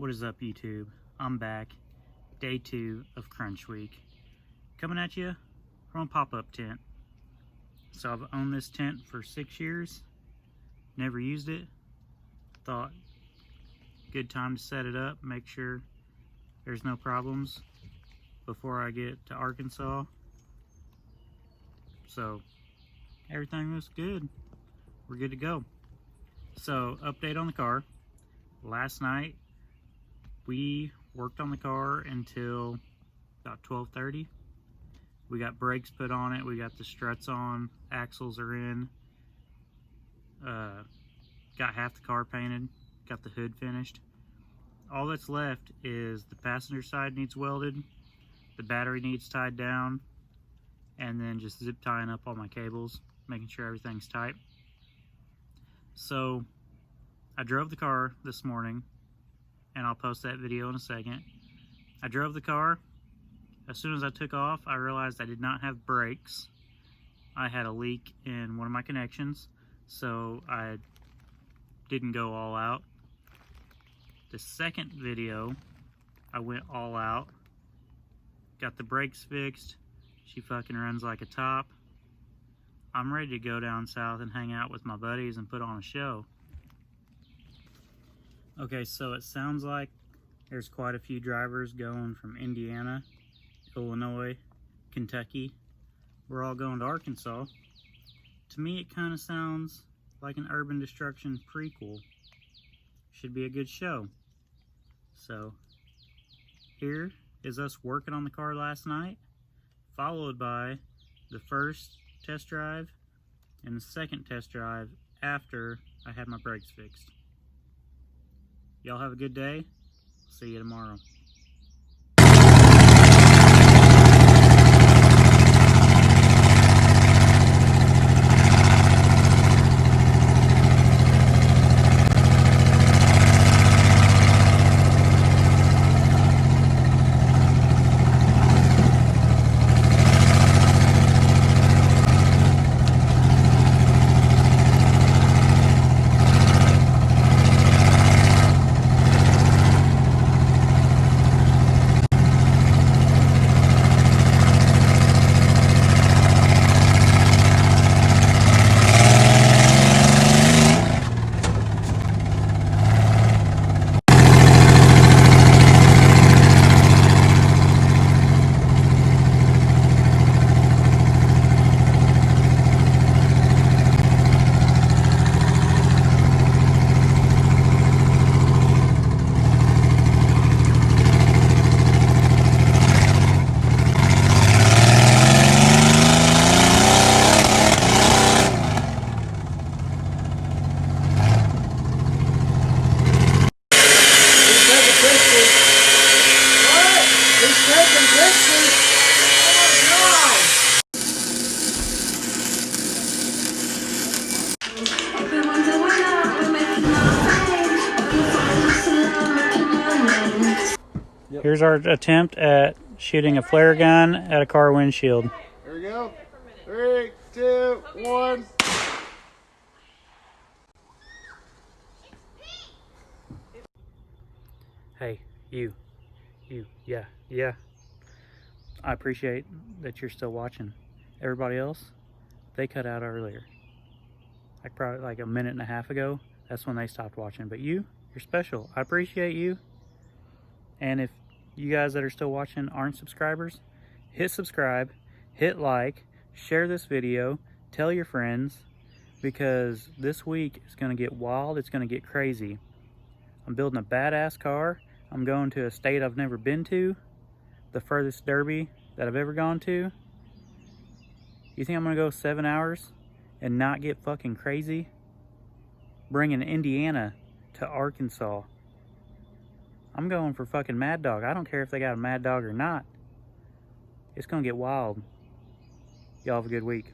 What is up, YouTube? I'm back. Day 2 of Crunch Week. Coming at you from a pop-up tent. So I've owned this tent for 6 years. Never used it. Thought good time to set it up, make sure there's no problems before I get to Arkansas. So everything looks good. We're good to go. So update on the car. Last night we worked on the car until about 12:30. We got brakes put on it, we got the struts on, axles are in, got half the car painted, got the hood finished. All that's left is the passenger side needs welded, the battery needs tied down, and then just zip tying up all my cables, making sure everything's tight. So I drove the car this morning, and I'll post that video in a second. I drove the car. As soon as I took off, I realized I did not have brakes. I had a leak in one of my connections, so I didn't go all out. The second video, I went all out. Got the brakes fixed. She fucking runs like a top. I'm ready to go down south and hang out with my buddies and put on a show. Okay, so it sounds like there's quite a few drivers going from Indiana, Illinois, Kentucky. We're all going to Arkansas. To me, it kind of sounds like an Urban Destruction prequel. Should be a good show. So, here is us working on the car last night, followed by the first test drive and the second test drive after I had my brakes fixed. Y'all have a good day. See you tomorrow. Here's our attempt at shooting a flare gun at a car windshield. Here we go. 3, 2, 1. Hey, you, yeah. I appreciate that you're still watching. Everybody else, they cut out earlier. Like probably like a minute and a half ago, that's when they stopped watching. But you're special. I appreciate you. And if you guys that are still watching aren't subscribers, hit subscribe, hit like, share this video, tell your friends, because this week is going to get wild, it's going to get crazy. I'm building a badass car. I'm going to a state I've never been to, the furthest derby that I've ever gone to. You think I'm going to go 7 hours and not get fucking crazy? Bringing Indiana to Arkansas. I'm going for fucking Mad Dog. I don't care if they got a Mad Dog or not. It's gonna get wild. Y'all have a good week.